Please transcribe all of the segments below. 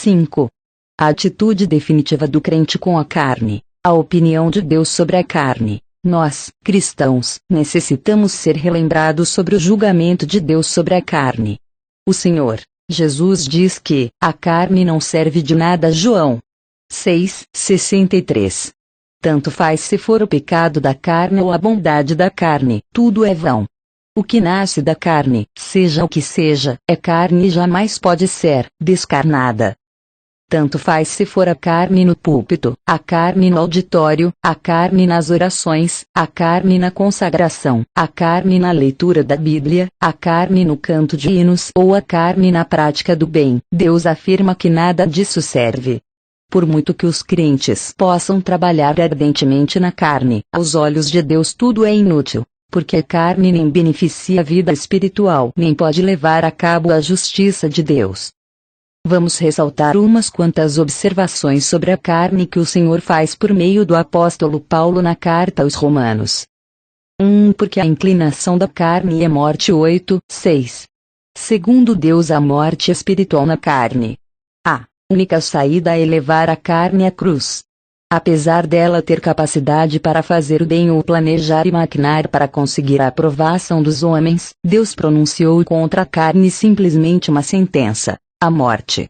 5. A atitude definitiva do crente com a carne. A opinião de Deus sobre a carne. Nós, cristãos, necessitamos ser relembrados sobre o julgamento de Deus sobre a carne. O Senhor Jesus diz que a carne não serve de nada. João 6:63. Tanto faz se for o pecado da carne ou a bondade da carne, tudo é vão. O que nasce da carne, seja o que seja, é carne e jamais pode ser descarnada. Tanto faz se for a carne no púlpito, a carne no auditório, a carne nas orações, a carne na consagração, a carne na leitura da Bíblia, a carne no canto de hinos ou a carne na prática do bem. Deus afirma que nada disso serve. Por muito que os crentes possam trabalhar ardentemente na carne, aos olhos de Deus tudo é inútil, porque a carne nem beneficia a vida espiritual, nem pode levar a cabo a justiça de Deus. Vamos ressaltar umas quantas observações sobre a carne que o Senhor faz por meio do apóstolo Paulo na carta aos Romanos. 1. Porque a inclinação da carne é morte. 8:6. Segundo Deus, a morte espiritual na carne. A única saída é levar a carne à cruz. Apesar dela ter capacidade para fazer o bem ou planejar e maquinar para conseguir a aprovação dos homens, Deus pronunciou contra a carne simplesmente uma sentença: a morte.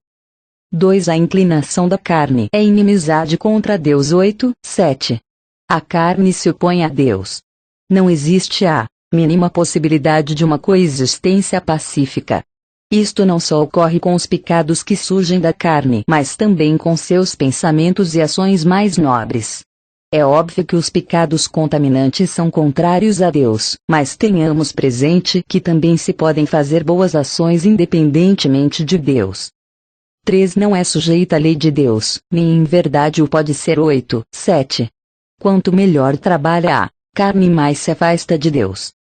2. A inclinação da carne é inimizade contra Deus. 8:7. A carne se opõe a Deus. Não existe a mínima possibilidade de uma coexistência pacífica. Isto não só ocorre com os pecados que surgem da carne, mas também com seus pensamentos e ações mais nobres. É óbvio que os pecados contaminantes são contrários a Deus, mas tenhamos presente que também se podem fazer boas ações independentemente de Deus. 3. Não é sujeita à lei de Deus, nem em verdade o pode ser. 8:7. Quanto melhor trabalha a carne, mais se afasta de Deus.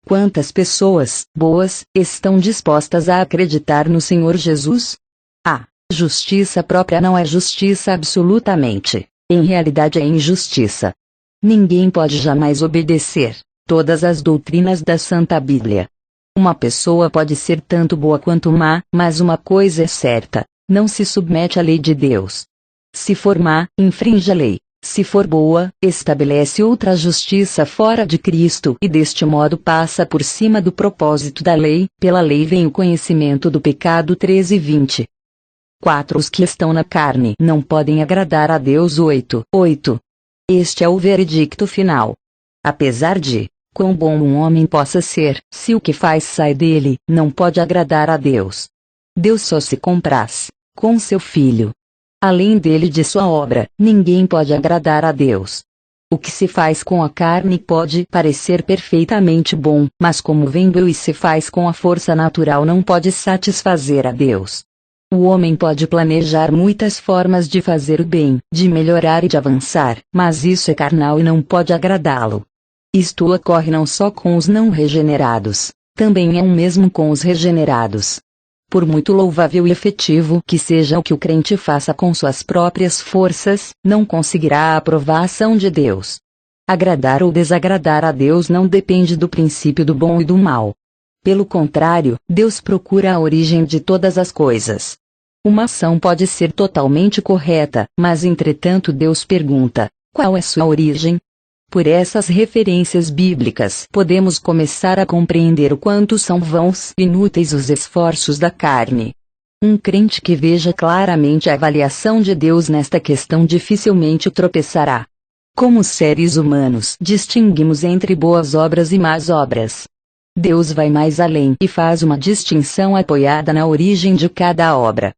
Quantas pessoas boas estão dispostas a acreditar no Senhor Jesus? A justiça própria não é justiça absolutamente. Em realidade é injustiça. Ninguém pode jamais obedecer todas as doutrinas da Santa Bíblia. Uma pessoa pode ser tanto boa quanto má, mas uma coisa é certa: não se submete à lei de Deus. Se for má, infringe a lei. Se for boa, estabelece outra justiça fora de Cristo e deste modo passa por cima do propósito da lei. Pela lei vem o conhecimento do pecado. 13:20. 4. Os que estão na carne não podem agradar a Deus. 8:8. Este é o veredicto final. Apesar de quão bom um homem possa ser, se o que faz sai dele, não pode agradar a Deus. Deus só se compraz com seu Filho. Além dele e de sua obra, ninguém pode agradar a Deus. O que se faz com a carne pode parecer perfeitamente bom, mas como vem do e se faz com a força natural não pode satisfazer a Deus. O homem pode planejar muitas formas de fazer o bem, de melhorar e de avançar, mas isso é carnal e não pode agradá-lo. Isto ocorre não só com os não regenerados, também é o mesmo com os regenerados. Por muito louvável e efetivo que seja o que o crente faça com suas próprias forças, não conseguirá a aprovação de Deus. Agradar ou desagradar a Deus não depende do princípio do bom e do mal. Pelo contrário, Deus procura a origem de todas as coisas. Uma ação pode ser totalmente correta, mas entretanto Deus pergunta: qual é sua origem? Por essas referências bíblicas podemos começar a compreender o quanto são vãos e inúteis os esforços da carne. Um crente que veja claramente a avaliação de Deus nesta questão dificilmente tropeçará. Como seres humanos, distinguimos entre boas obras e más obras. Deus vai mais além e faz uma distinção apoiada na origem de cada obra.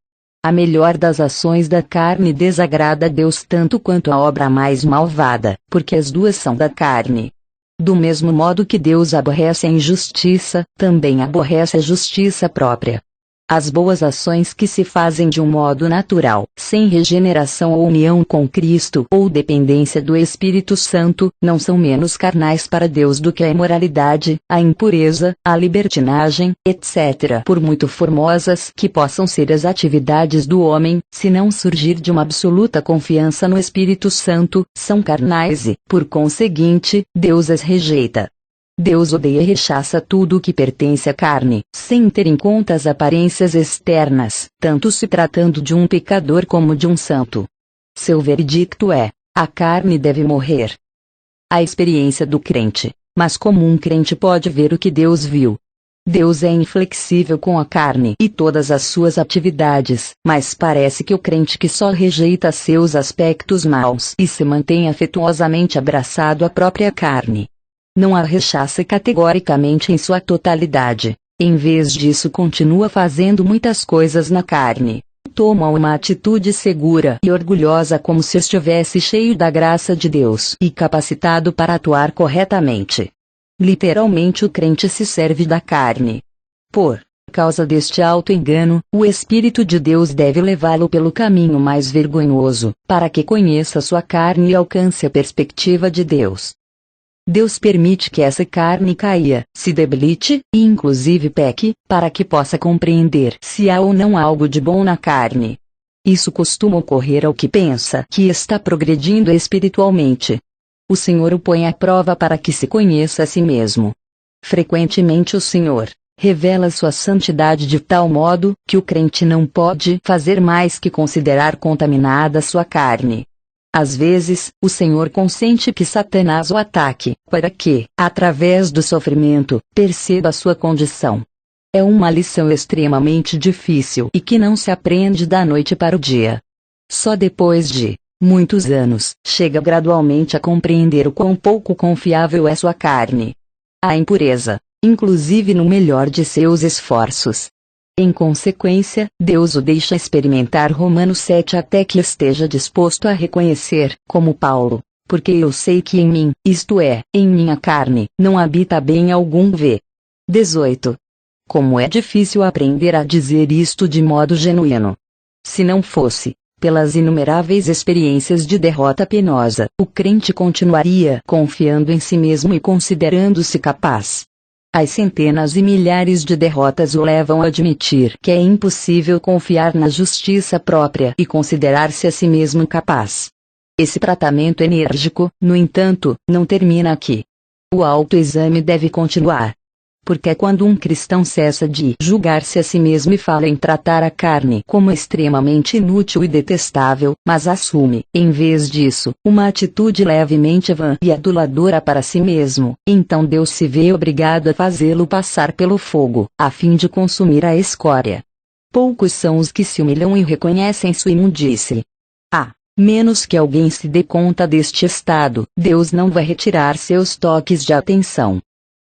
A melhor das ações da carne desagrada a Deus tanto quanto a obra mais malvada, porque as duas são da carne. Do mesmo modo que Deus aborrece a injustiça, também aborrece a justiça própria. As boas ações que se fazem de um modo natural, sem regeneração ou união com Cristo ou dependência do Espírito Santo, não são menos carnais para Deus do que a imoralidade, a impureza, a libertinagem, etc. Por muito formosas que possam ser as atividades do homem, se não surgir de uma absoluta confiança no Espírito Santo, são carnais e, por conseguinte, Deus as rejeita. Deus odeia e rechaça tudo o que pertence à carne, sem ter em conta as aparências externas, tanto se tratando de um pecador como de um santo. Seu veredicto é: a carne deve morrer. A experiência do crente. Mas como um crente pode ver o que Deus viu? Deus é inflexível com a carne e todas as suas atividades, mas parece que o crente que só rejeita seus aspectos maus e se mantém afetuosamente abraçado à própria carne, não a rechaça categoricamente em sua totalidade. Em vez disso, continua fazendo muitas coisas na carne. Toma uma atitude segura e orgulhosa como se estivesse cheio da graça de Deus e capacitado para atuar corretamente. Literalmente, o crente se serve da carne. Por causa deste auto-engano, o Espírito de Deus deve levá-lo pelo caminho mais vergonhoso, para que conheça sua carne e alcance a perspectiva de Deus. Deus permite que essa carne caia, se debilite, e inclusive peque, para que possa compreender se há ou não algo de bom na carne. Isso costuma ocorrer ao que pensa que está progredindo espiritualmente. O Senhor o põe à prova para que se conheça a si mesmo. Frequentemente o Senhor revela sua santidade de tal modo que o crente não pode fazer mais que considerar contaminada sua carne. Às vezes, o Senhor consente que Satanás o ataque, para que, através do sofrimento, perceba sua condição. É uma lição extremamente difícil e que não se aprende da noite para o dia. Só depois de muitos anos, chega gradualmente a compreender o quão pouco confiável é sua carne. A impureza, inclusive no melhor de seus esforços. Em consequência, Deus o deixa experimentar Romanos 7 até que esteja disposto a reconhecer, como Paulo, porque eu sei que em mim, isto é, em minha carne, não habita bem algum. V. 18. Como é difícil aprender a dizer isto de modo genuíno. Se não fosse pelas inumeráveis experiências de derrota penosa, o crente continuaria confiando em si mesmo e considerando-se capaz. As centenas e milhares de derrotas o levam a admitir que é impossível confiar na justiça própria e considerar-se a si mesmo capaz. Esse tratamento enérgico, no entanto, não termina aqui. O autoexame deve continuar. Porque é quando um cristão cessa de julgar-se a si mesmo e fala em tratar a carne como extremamente inútil e detestável, mas assume, em vez disso, uma atitude levemente vã e aduladora para si mesmo, então Deus se vê obrigado a fazê-lo passar pelo fogo, a fim de consumir a escória. Poucos são os que se humilham e reconhecem sua imundície. Menos que alguém se dê conta deste estado, Deus não vai retirar seus toques de atenção.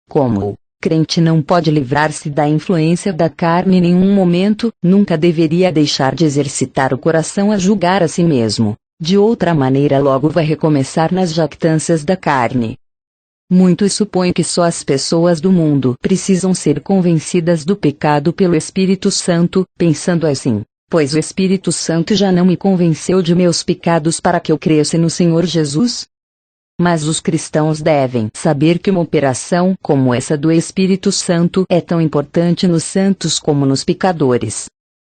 Como crente não pode livrar-se da influência da carne em nenhum momento, nunca deveria deixar de exercitar o coração a julgar a si mesmo. De outra maneira, logo vai recomeçar nas jactâncias da carne. Muitos supõem que só as pessoas do mundo precisam ser convencidas do pecado pelo Espírito Santo, pensando assim: pois o Espírito Santo já não me convenceu de meus pecados para que eu cresça no Senhor Jesus? Mas os cristãos devem saber que uma operação como essa do Espírito Santo é tão importante nos santos como nos pecadores.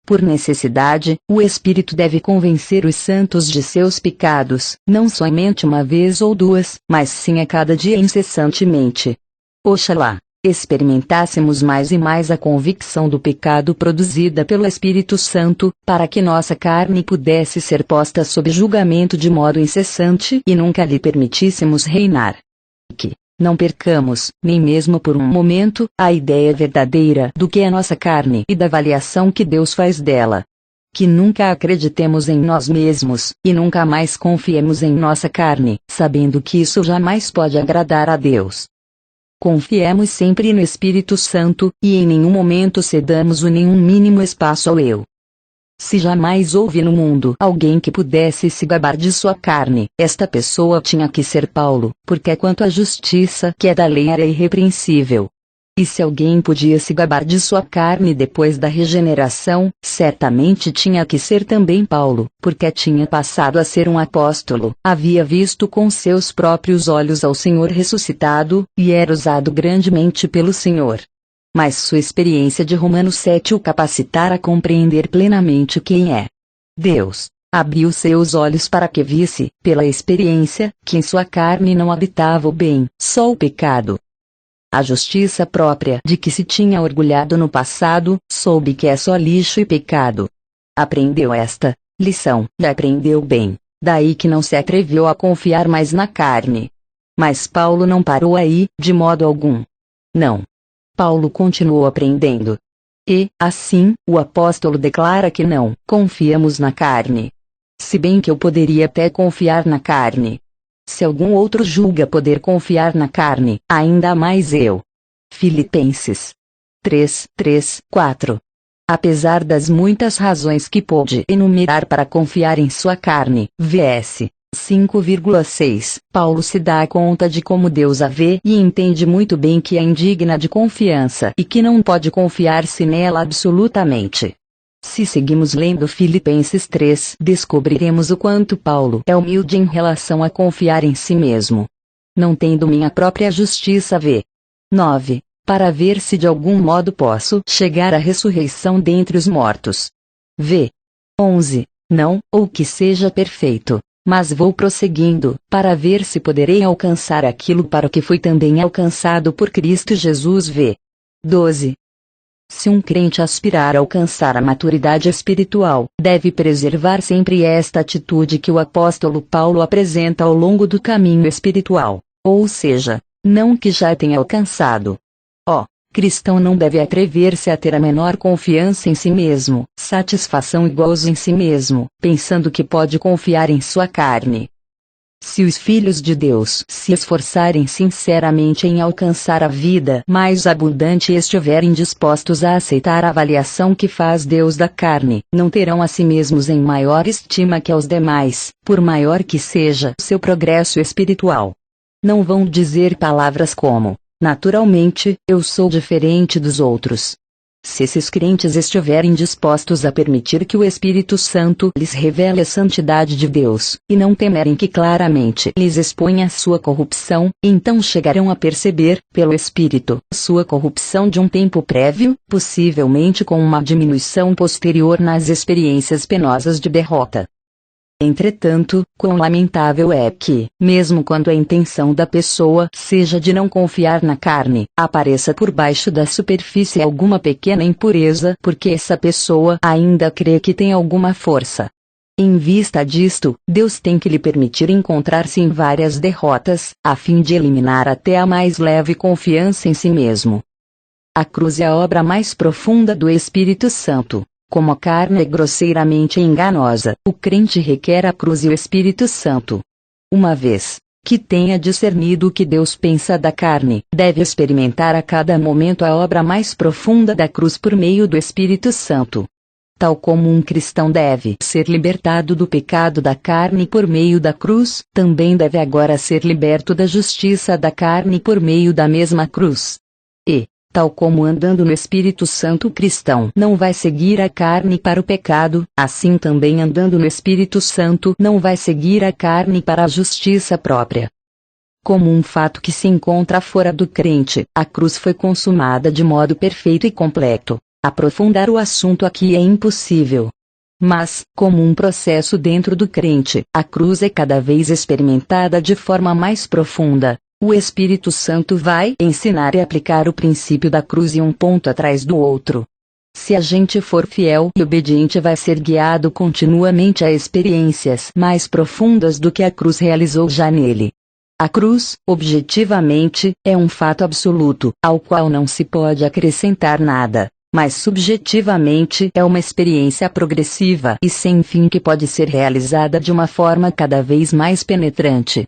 Por necessidade, o Espírito deve convencer os santos de seus pecados, não somente uma vez ou duas, mas sim a cada dia incessantemente. Oxalá experimentássemos mais e mais a convicção do pecado produzida pelo Espírito Santo, para que nossa carne pudesse ser posta sob julgamento de modo incessante e nunca lhe permitíssemos reinar. Que não percamos, nem mesmo por um momento, a ideia verdadeira do que é nossa carne e da avaliação que Deus faz dela. Que nunca acreditemos em nós mesmos, e nunca mais confiemos em nossa carne, sabendo que isso jamais pode agradar a Deus. Confiemos sempre no Espírito Santo, e em nenhum momento cedamos o nenhum mínimo espaço ao eu. Se jamais houve no mundo alguém que pudesse se gabar de sua carne, esta pessoa tinha que ser Paulo, porque quanto à justiça que é da lei era irrepreensível. E se alguém podia se gabar de sua carne depois da regeneração, certamente tinha que ser também Paulo, porque tinha passado a ser um apóstolo, havia visto com seus próprios olhos ao Senhor ressuscitado, e era usado grandemente pelo Senhor. Mas sua experiência de Romanos 7 o capacitara a compreender plenamente quem é Deus. Abriu seus olhos para que visse, pela experiência, que em sua carne não habitava o bem, só o pecado. A justiça própria de que se tinha orgulhado no passado, soube que é só lixo e pecado. Aprendeu esta lição, e aprendeu bem, daí que não se atreveu a confiar mais na carne. Mas Paulo não parou aí, de modo algum. Não. Paulo continuou aprendendo. E, assim, o apóstolo declara que não confiamos na carne. Se bem que eu poderia até confiar na carne. Se algum outro julga poder confiar na carne, ainda mais eu. Filipenses 3:4. Apesar das muitas razões que pôde enumerar para confiar em sua carne, vs. 5,6, Paulo se dá conta de como Deus a vê e entende muito bem que é indigna de confiança e que não pode confiar-se nela absolutamente. Se seguimos lendo Filipenses 3, descobriremos o quanto Paulo é humilde em relação a confiar em si mesmo. Não tendo minha própria justiça v. 9. Para ver se de algum modo posso chegar à ressurreição dentre os mortos. v. 11. Não, ou que seja perfeito. Mas vou prosseguindo, para ver se poderei alcançar aquilo para o que fui também alcançado por Cristo Jesus v. 12. Se um crente aspirar a alcançar a maturidade espiritual, deve preservar sempre esta atitude que o apóstolo Paulo apresenta ao longo do caminho espiritual, ou seja, não que já tenha alcançado. O cristão não deve atrever-se a ter a menor confiança em si mesmo, satisfação e gozo em si mesmo, pensando que pode confiar em sua carne. Se os filhos de Deus se esforçarem sinceramente em alcançar a vida mais abundante e estiverem dispostos a aceitar a avaliação que faz Deus da carne, não terão a si mesmos em maior estima que aos demais, por maior que seja seu progresso espiritual. Não vão dizer palavras como: naturalmente, eu sou diferente dos outros. Se esses crentes estiverem dispostos a permitir que o Espírito Santo lhes revele a santidade de Deus, e não temerem que claramente lhes exponha sua corrupção, então chegarão a perceber, pelo Espírito, sua corrupção de um tempo prévio, possivelmente com uma diminuição posterior nas experiências penosas de derrota. Entretanto, quão lamentável é que, mesmo quando a intenção da pessoa seja de não confiar na carne, apareça por baixo da superfície alguma pequena impureza, porque essa pessoa ainda crê que tem alguma força. Em vista disto, Deus tem que lhe permitir encontrar-se em várias derrotas, a fim de eliminar até a mais leve confiança em si mesmo. A cruz é a obra mais profunda do Espírito Santo. Como a carne é grosseiramente enganosa, o crente requer a cruz e o Espírito Santo. Uma vez que tenha discernido o que Deus pensa da carne, deve experimentar a cada momento a obra mais profunda da cruz por meio do Espírito Santo. Tal como um cristão deve ser libertado do pecado da carne por meio da cruz, também deve agora ser liberto da justiça da carne por meio da mesma cruz. E, tal como andando no Espírito Santo o cristão não vai seguir a carne para o pecado, assim também andando no Espírito Santo não vai seguir a carne para a justiça própria. Como um fato que se encontra fora do crente, a cruz foi consumada de modo perfeito e completo. Aprofundar o assunto aqui é impossível. Mas, como um processo dentro do crente, a cruz é cada vez experimentada de forma mais profunda. O Espírito Santo vai ensinar e aplicar o princípio da cruz e um ponto atrás do outro. Se a gente for fiel e obediente, vai ser guiado continuamente a experiências mais profundas do que a cruz realizou já nele. A cruz, objetivamente, é um fato absoluto, ao qual não se pode acrescentar nada, mas subjetivamente é uma experiência progressiva e sem fim que pode ser realizada de uma forma cada vez mais penetrante.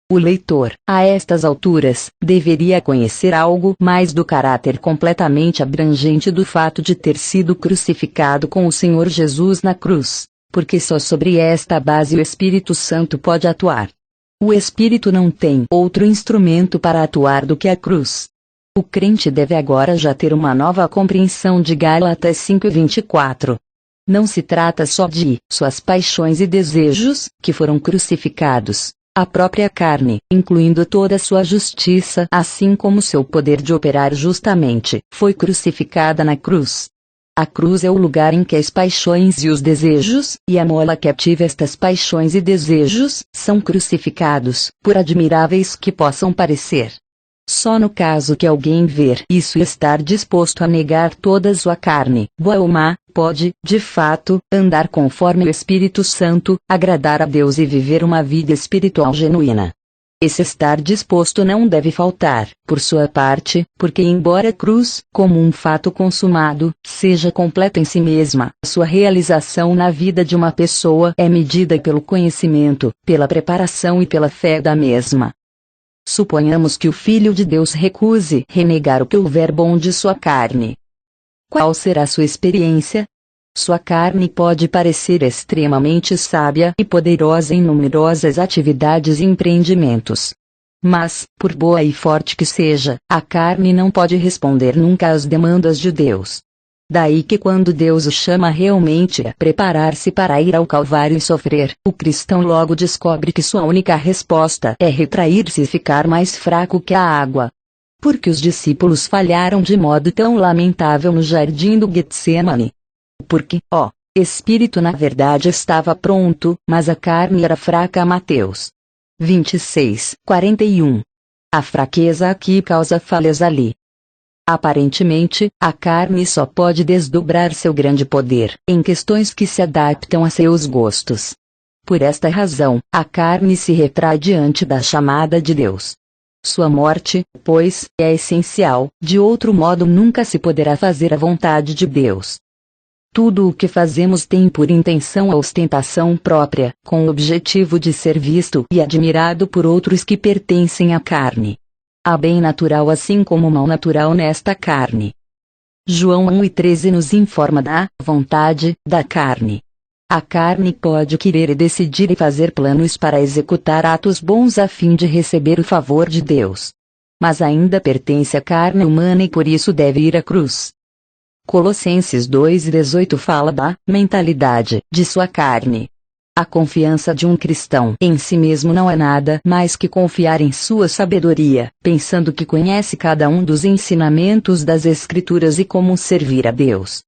O leitor, a estas alturas, deveria conhecer algo mais do caráter completamente abrangente do fato de ter sido crucificado com o Senhor Jesus na cruz, porque só sobre esta base o Espírito Santo pode atuar. O Espírito não tem outro instrumento para atuar do que a cruz. O crente deve agora já ter uma nova compreensão de Gálatas 5:24. Não se trata só de suas paixões e desejos, que foram crucificados. A própria carne, incluindo toda a sua justiça, assim como seu poder de operar justamente, foi crucificada na cruz. A cruz é o lugar em que as paixões e os desejos, e a mola que ativa estas paixões e desejos, são crucificados, por admiráveis que possam parecer. Só no caso que alguém ver isso e estar disposto a negar toda sua carne, boa ou má, pode, de fato, andar conforme o Espírito Santo, agradar a Deus e viver uma vida espiritual genuína. Esse estar disposto não deve faltar, por sua parte, porque embora a cruz, como um fato consumado, seja completa em si mesma, sua realização na vida de uma pessoa é medida pelo conhecimento, pela preparação e pela fé da mesma. Suponhamos que o Filho de Deus recuse renegar o que houver bom de sua carne. Qual será sua experiência? Sua carne pode parecer extremamente sábia e poderosa em numerosas atividades e empreendimentos. Mas, por boa e forte que seja, a carne não pode responder nunca às demandas de Deus. Daí que quando Deus o chama realmente a preparar-se para ir ao Calvário e sofrer, o cristão logo descobre que sua única resposta é retrair-se e ficar mais fraco que a água. Porque os discípulos falharam de modo tão lamentável no jardim do Getsemane? Porque, espírito na verdade estava pronto, mas a carne era fraca. Mateus 26:41. A fraqueza aqui causa falhas ali. Aparentemente, a carne só pode desdobrar seu grande poder em questões que se adaptam a seus gostos. Por esta razão, a carne se retrai diante da chamada de Deus. Sua morte, pois, é essencial, de outro modo nunca se poderá fazer a vontade de Deus. Tudo o que fazemos tem por intenção a ostentação própria, com o objetivo de ser visto e admirado por outros que pertencem à carne. Há bem natural assim como mal natural nesta carne. João 1:13 nos informa da vontade da carne. A carne pode querer e decidir e fazer planos para executar atos bons a fim de receber o favor de Deus. Mas ainda pertence à carne humana e por isso deve ir à cruz. Colossenses 2:18 fala da mentalidade de sua carne. A confiança de um cristão em si mesmo não é nada mais que confiar em sua sabedoria, pensando que conhece cada um dos ensinamentos das Escrituras e como servir a Deus.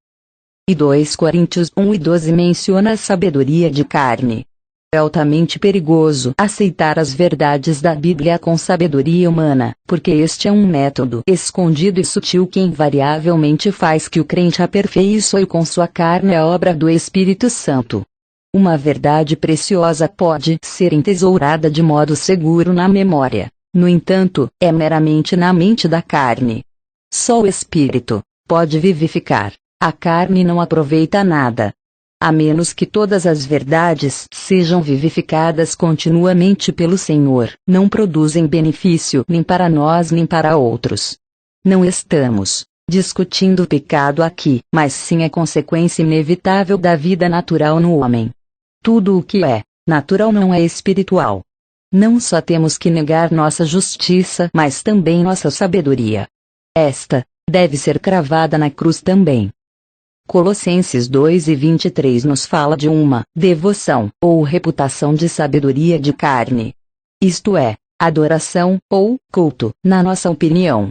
E 2 Coríntios 1:12 menciona a sabedoria de carne. É altamente perigoso aceitar as verdades da Bíblia com sabedoria humana, porque este é um método escondido e sutil que invariavelmente faz que o crente aperfeiçoe com sua carne a obra do Espírito Santo. Uma verdade preciosa pode ser entesourada de modo seguro na memória, no entanto, é meramente na mente da carne. Só o Espírito pode vivificar, a carne não aproveita nada. A menos que todas as verdades sejam vivificadas continuamente pelo Senhor, não produzem benefício nem para nós nem para outros. Não estamos discutindo o pecado aqui, mas sim a consequência inevitável da vida natural no homem. Tudo o que é natural não é espiritual. Não só temos que negar nossa justiça, mas também nossa sabedoria. Esta deve ser cravada na cruz também. Colossenses 2:23 nos fala de uma devoção, ou reputação de sabedoria de carne. Isto é, adoração, ou culto, na nossa opinião.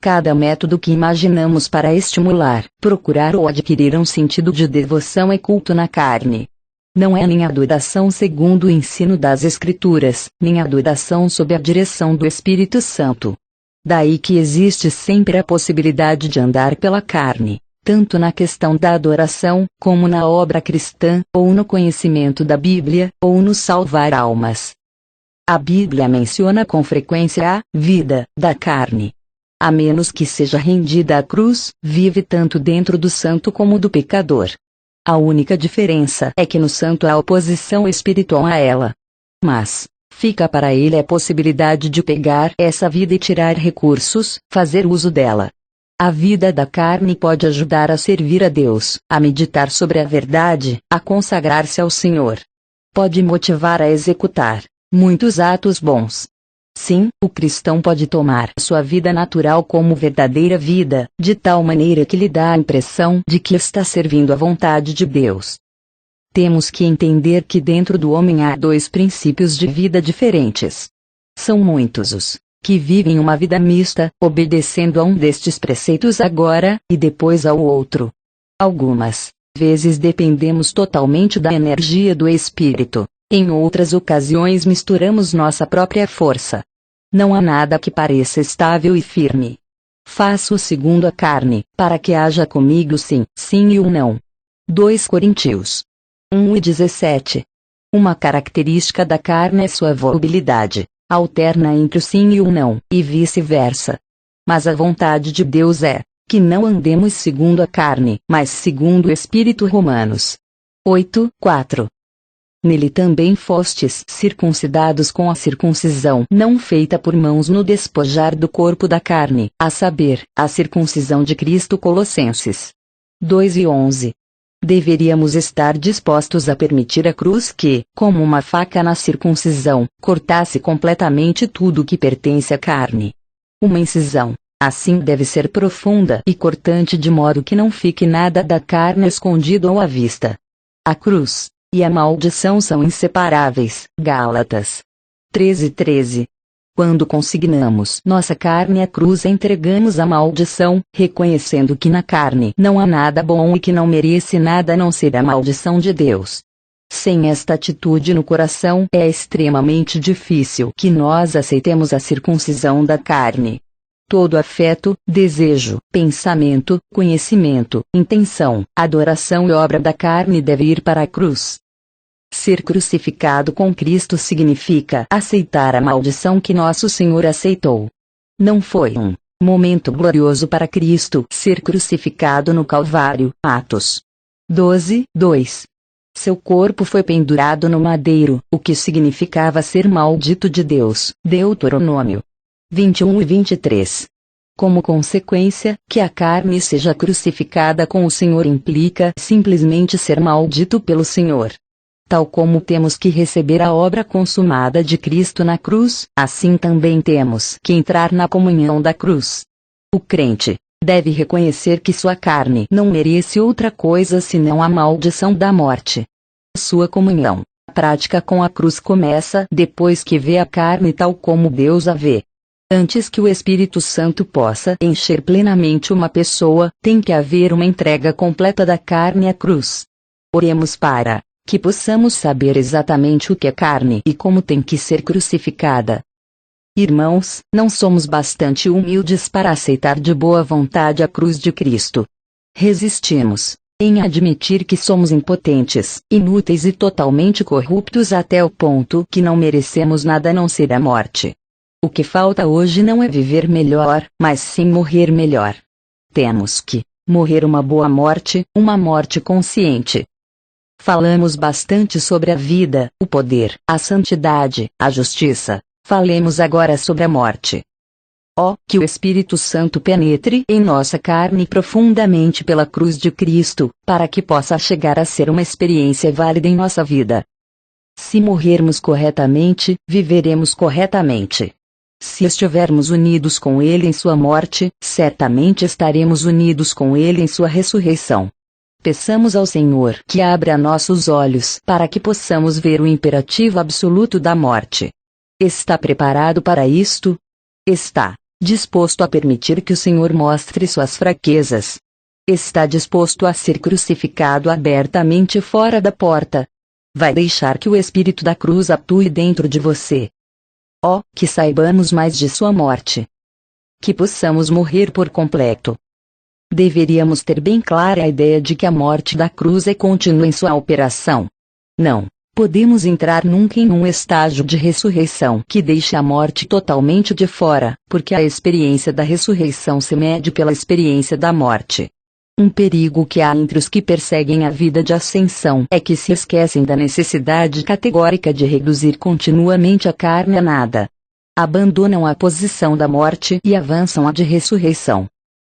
Cada método que imaginamos para estimular, procurar ou adquirir um sentido de devoção é culto na carne. Não é nem adoração segundo o ensino das Escrituras, nem adoração sob a direção do Espírito Santo. Daí que existe sempre a possibilidade de andar pela carne, tanto na questão da adoração, como na obra cristã, ou no conhecimento da Bíblia, ou no salvar almas. A Bíblia menciona com frequência a vida da carne. A menos que seja rendida à cruz, vive tanto dentro do santo como do pecador. A única diferença é que no santo há oposição espiritual a ela. Mas fica para ele a possibilidade de pegar essa vida e tirar recursos, fazer uso dela. A vida da carne pode ajudar a servir a Deus, a meditar sobre a verdade, a consagrar-se ao Senhor. Pode motivar a executar muitos atos bons. Sim, o cristão pode tomar sua vida natural como verdadeira vida, de tal maneira que lhe dá a impressão de que está servindo à vontade de Deus. Temos que entender que dentro do homem há dois princípios de vida diferentes. São muitos os que vivem uma vida mista, obedecendo a um destes preceitos agora, e depois ao outro. Algumas vezes dependemos totalmente da energia do Espírito, em outras ocasiões misturamos nossa própria força. Não há nada que pareça estável e firme. Faço segundo a carne, para que haja comigo sim, sim e um não. 2 Coríntios 1:17. Uma característica da carne é sua volubilidade, alterna entre o sim e o não, e vice-versa. Mas a vontade de Deus é que não andemos segundo a carne, mas segundo o Espírito. Romanos 8:4. Nele também fostes circuncidados com a circuncisão não feita por mãos no despojar do corpo da carne, a saber, a circuncisão de Cristo. Colossenses 2:11. Deveríamos estar dispostos a permitir a cruz que, como uma faca na circuncisão, cortasse completamente tudo que pertence à carne. Uma incisão, assim, deve ser profunda e cortante de modo que não fique nada da carne escondido ou à vista. A cruz e a maldição são inseparáveis. Gálatas 13:13. Quando consignamos nossa carne à cruz, entregamos a maldição, reconhecendo que na carne não há nada bom e que não merece nada a não ser a maldição de Deus. Sem esta atitude no coração, é extremamente difícil que nós aceitemos a circuncisão da carne. Todo afeto, desejo, pensamento, conhecimento, intenção, adoração e obra da carne deve ir para a cruz. Ser crucificado com Cristo significa aceitar a maldição que nosso Senhor aceitou. Não foi um momento glorioso para Cristo ser crucificado no Calvário. Atos 12:2. Seu corpo foi pendurado no madeiro, o que significava ser maldito de Deus. Deuteronômio 21:23. Como consequência, que a carne seja crucificada com o Senhor implica simplesmente ser maldito pelo Senhor. Tal como temos que receber a obra consumada de Cristo na cruz, assim também temos que entrar na comunhão da cruz. O crente deve reconhecer que sua carne não merece outra coisa senão a maldição da morte. Sua comunhão prática com a cruz começa depois que vê a carne tal como Deus a vê. Antes que o Espírito Santo possa encher plenamente uma pessoa, tem que haver uma entrega completa da carne à cruz. Oremos para que possamos saber exatamente o que é carne e como tem que ser crucificada. Irmãos, não somos bastante humildes para aceitar de boa vontade a cruz de Cristo. Resistimos em admitir que somos impotentes, inúteis e totalmente corruptos até o ponto que não merecemos nada a não ser a morte. O que falta hoje não é viver melhor, mas sim morrer melhor. Temos que morrer uma boa morte, uma morte consciente. Falamos bastante sobre a vida, o poder, a santidade, a justiça. Falemos agora sobre a morte. Que o Espírito Santo penetre em nossa carne profundamente pela cruz de Cristo, para que possa chegar a ser uma experiência válida em nossa vida. Se morrermos corretamente, viveremos corretamente. Se estivermos unidos com Ele em sua morte, certamente estaremos unidos com Ele em sua ressurreição. Peçamos ao Senhor que abra nossos olhos para que possamos ver o imperativo absoluto da morte. Está preparado para isto? Está disposto a permitir que o Senhor mostre suas fraquezas? Está disposto a ser crucificado abertamente fora da porta? Vai deixar que o Espírito da cruz atue dentro de você? Que saibamos mais de sua morte. Que possamos morrer por completo. Deveríamos ter bem clara a ideia de que a morte da cruz é contínua em sua operação. Não podemos entrar nunca em um estágio de ressurreição que deixe a morte totalmente de fora, porque a experiência da ressurreição se mede pela experiência da morte. Um perigo que há entre os que perseguem a vida de ascensão é que se esquecem da necessidade categórica de reduzir continuamente a carne a nada. Abandonam a posição da morte e avançam a de ressurreição.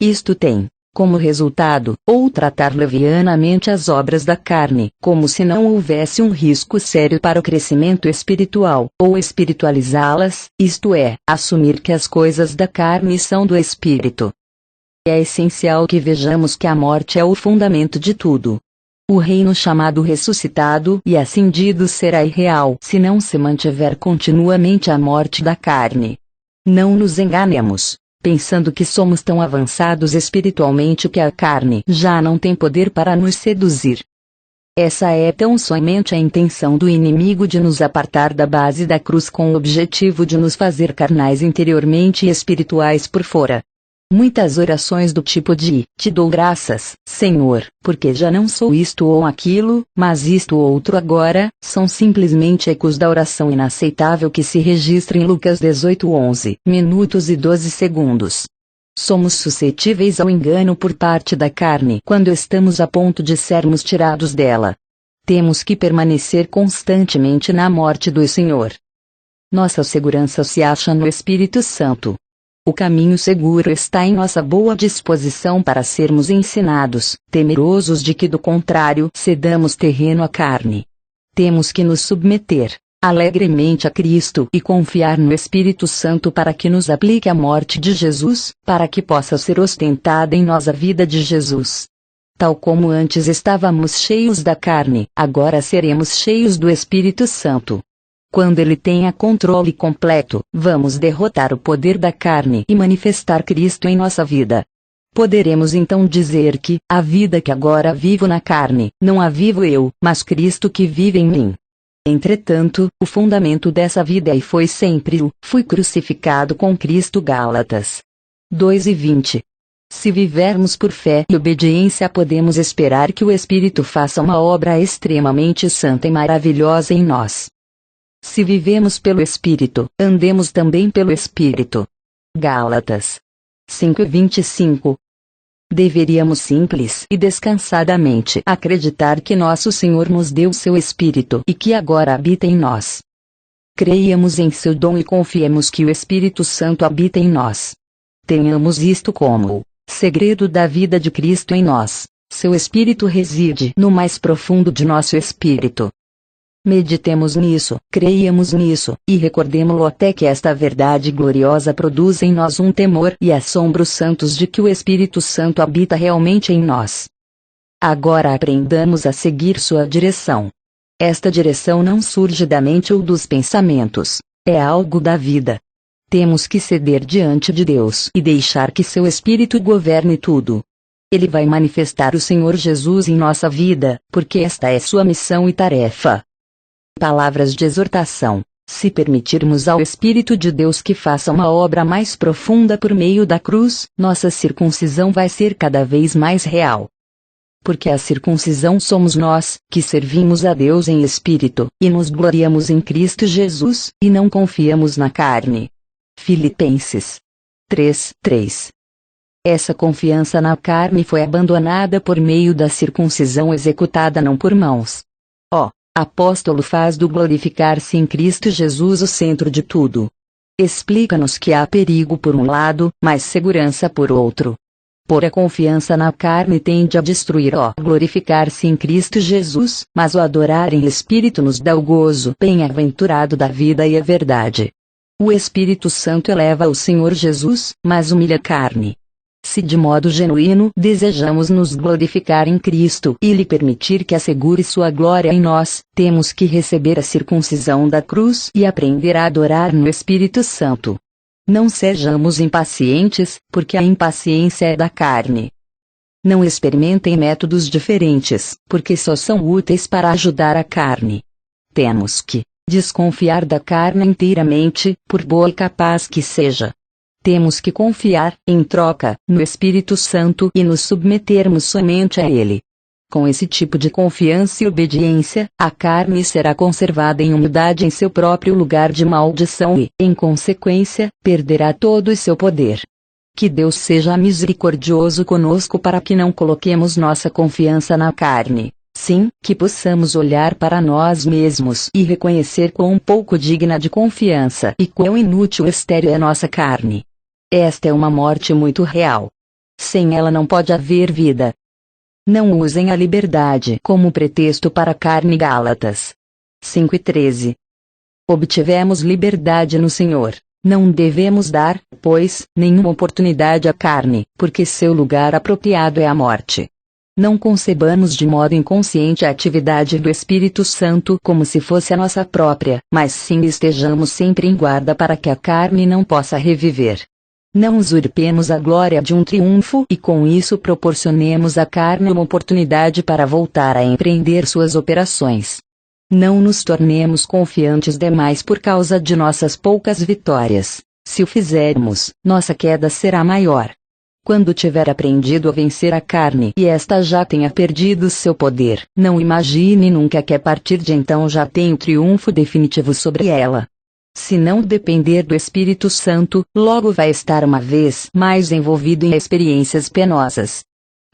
Isto tem como resultado, ou tratar levianamente as obras da carne, como se não houvesse um risco sério para o crescimento espiritual, ou espiritualizá-las, isto é, assumir que as coisas da carne são do espírito. É essencial que vejamos que a morte é o fundamento de tudo. O reino chamado ressuscitado e ascendido será irreal se não se mantiver continuamente a morte da carne. Não nos enganemos pensando que somos tão avançados espiritualmente que a carne já não tem poder para nos seduzir. Essa é tão somente a intenção do inimigo de nos apartar da base da cruz com o objetivo de nos fazer carnais interiormente e espirituais por fora. Muitas orações do tipo de, te dou graças, Senhor, porque já não sou isto ou aquilo, mas isto ou outro agora, são simplesmente ecos da oração inaceitável que se registra em Lucas 18:11 minutos e 12 segundos. Somos suscetíveis ao engano por parte da carne quando estamos a ponto de sermos tirados dela. Temos que permanecer constantemente na morte do Senhor. Nossa segurança se acha no Espírito Santo. O caminho seguro está em nossa boa disposição para sermos ensinados, temerosos de que do contrário cedamos terreno à carne. Temos que nos submeter alegremente a Cristo e confiar no Espírito Santo para que nos aplique a morte de Jesus, para que possa ser ostentada em nós a vida de Jesus. Tal como antes estávamos cheios da carne, agora seremos cheios do Espírito Santo. Quando ele tenha controle completo, vamos derrotar o poder da carne e manifestar Cristo em nossa vida. Poderemos então dizer que, a vida que agora vivo na carne, não a vivo eu, mas Cristo que vive em mim. Entretanto, o fundamento dessa vida foi sempre fui crucificado com Cristo. Gálatas 2:20. Se vivermos por fé e obediência, podemos esperar que o Espírito faça uma obra extremamente santa e maravilhosa em nós. Se vivemos pelo Espírito, andemos também pelo Espírito. Gálatas 5:25. Deveríamos simples e descansadamente acreditar que nosso Senhor nos deu seu Espírito e que agora habita em nós. Creiamos em seu dom e confiemos que o Espírito Santo habita em nós. Tenhamos isto como o segredo da vida de Cristo em nós. Seu Espírito reside no mais profundo de nosso espírito. Meditemos nisso, creiamos nisso, e recordemo-lo até que esta verdade gloriosa produza em nós um temor e assombro santos de que o Espírito Santo habita realmente em nós. Agora aprendamos a seguir sua direção. Esta direção não surge da mente ou dos pensamentos, é algo da vida. Temos que ceder diante de Deus e deixar que seu Espírito governe tudo. Ele vai manifestar o Senhor Jesus em nossa vida, porque esta é sua missão e tarefa. Palavras de exortação: se permitirmos ao Espírito de Deus que faça uma obra mais profunda por meio da cruz, nossa circuncisão vai ser cada vez mais real. Porque a circuncisão somos nós, que servimos a Deus em espírito, e nos gloriamos em Cristo Jesus, e não confiamos na carne. Filipenses 3:3. Essa confiança na carne foi abandonada por meio da circuncisão executada não por mãos. Apóstolo faz do glorificar-se em Cristo Jesus o centro de tudo. Explica-nos que há perigo por um lado, mas segurança por outro. Pôr a confiança na carne tende a destruir o glorificar-se em Cristo Jesus, mas o adorar em espírito nos dá o gozo bem-aventurado da vida e a verdade. O Espírito Santo eleva o Senhor Jesus, mas humilha a carne. Se de modo genuíno desejamos nos glorificar em Cristo e lhe permitir que assegure sua glória em nós, temos que receber a circuncisão da cruz e aprender a adorar no Espírito Santo. Não sejamos impacientes, porque a impaciência é da carne. Não experimentem métodos diferentes, porque só são úteis para ajudar a carne. Temos que desconfiar da carne inteiramente, por boa e capaz que seja. Temos que confiar, em troca, no Espírito Santo e nos submetermos somente a Ele. Com esse tipo de confiança e obediência, a carne será conservada em humildade em seu próprio lugar de maldição e, em consequência, perderá todo o seu poder. Que Deus seja misericordioso conosco para que não coloquemos nossa confiança na carne. Sim, que possamos olhar para nós mesmos e reconhecer quão pouco digna de confiança e quão inútil e estéril é nossa carne. Esta é uma morte muito real. Sem ela não pode haver vida. Não usem a liberdade como pretexto para a carne. Gálatas 5:13. Obtivemos liberdade no Senhor. Não devemos dar, pois, nenhuma oportunidade à carne, porque seu lugar apropriado é a morte. Não concebamos de modo inconsciente a atividade do Espírito Santo como se fosse a nossa própria, mas sim estejamos sempre em guarda para que a carne não possa reviver. Não usurpemos a glória de um triunfo e com isso proporcionemos à carne uma oportunidade para voltar a empreender suas operações. Não nos tornemos confiantes demais por causa de nossas poucas vitórias. Se o fizermos, nossa queda será maior. Quando tiver aprendido a vencer a carne e esta já tenha perdido seu poder, não imagine nunca que a partir de então já tem o triunfo definitivo sobre ela. Se não depender do Espírito Santo, logo vai estar uma vez mais envolvido em experiências penosas.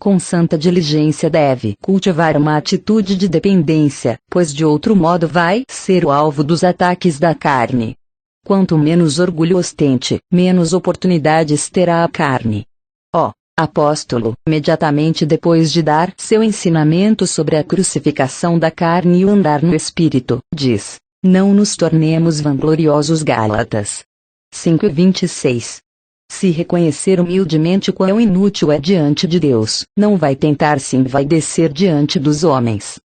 Com santa diligência deve cultivar uma atitude de dependência, pois de outro modo vai ser o alvo dos ataques da carne. Quanto menos orgulho ostente, menos oportunidades terá a carne. Ó apóstolo, imediatamente depois de dar seu ensinamento sobre a crucificação da carne e o andar no Espírito, diz: não nos tornemos vangloriosos. Gálatas 5:26. Se reconhecer humildemente quão inútil é diante de Deus, não vai tentar se envaidecer diante dos homens.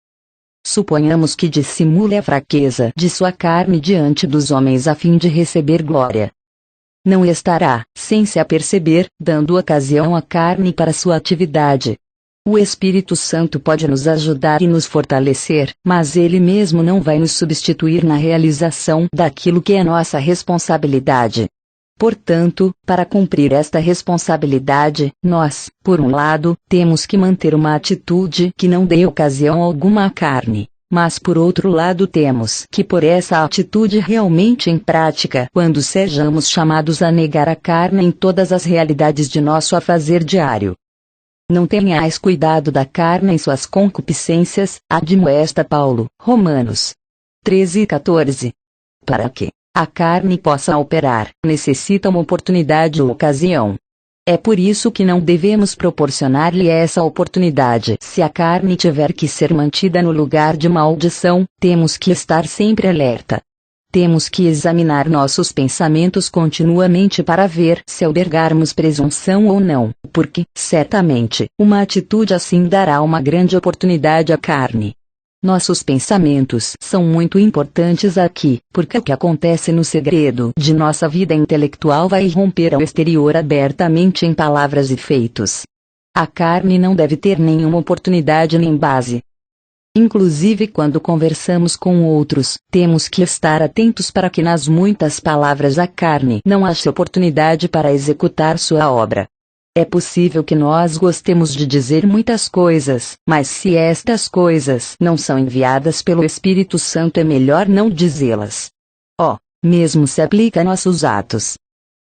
Suponhamos que dissimule a fraqueza de sua carne diante dos homens a fim de receber glória. Não estará, sem se aperceber, dando ocasião à carne para sua atividade. O Espírito Santo pode nos ajudar e nos fortalecer, mas ele mesmo não vai nos substituir na realização daquilo que é nossa responsabilidade. Portanto, para cumprir esta responsabilidade, nós, por um lado, temos que manter uma atitude que não dê ocasião alguma à carne. Mas por outro lado temos que pôr essa atitude realmente em prática quando sejamos chamados a negar a carne em todas as realidades de nosso afazer diário. Não tenhais cuidado da carne em suas concupiscências, admoesta Paulo, Romanos 13:14. Para que a carne possa operar, necessita uma oportunidade ou ocasião. É por isso que não devemos proporcionar-lhe essa oportunidade. Se a carne tiver que ser mantida no lugar de maldição, temos que estar sempre alerta. Temos que examinar nossos pensamentos continuamente para ver se albergarmos presunção ou não, porque, certamente, uma atitude assim dará uma grande oportunidade à carne. Nossos pensamentos são muito importantes aqui, porque o que acontece no segredo de nossa vida intelectual vai irromper ao exterior abertamente em palavras e feitos. A carne não deve ter nenhuma oportunidade nem base. Inclusive quando conversamos com outros, temos que estar atentos para que nas muitas palavras a carne não ache oportunidade para executar sua obra. É possível que nós gostemos de dizer muitas coisas, mas se estas coisas não são enviadas pelo Espírito Santo é melhor não dizê-las. Mesmo se aplica a nossos atos.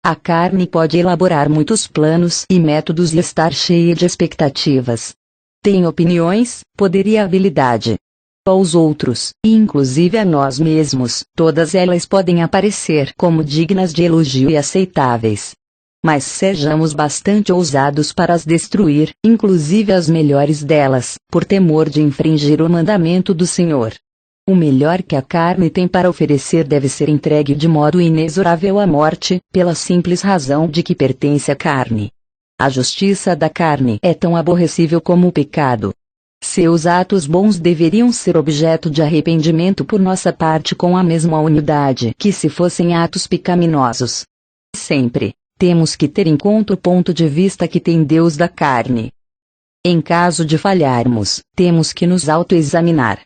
A carne pode elaborar muitos planos e métodos e estar cheia de expectativas. Tem opiniões, poder e habilidade. Aos outros, e inclusive a nós mesmos, todas elas podem aparecer como dignas de elogio e aceitáveis. Mas sejamos bastante ousados para as destruir, inclusive as melhores delas, por temor de infringir o mandamento do Senhor. O melhor que a carne tem para oferecer deve ser entregue de modo inexorável à morte, pela simples razão de que pertence à carne. A justiça da carne é tão aborrecível como o pecado. Seus atos bons deveriam ser objeto de arrependimento por nossa parte com a mesma unidade que se fossem atos pecaminosos. Sempre temos que ter em conta o ponto de vista que tem Deus da carne. Em caso de falharmos, temos que nos autoexaminar.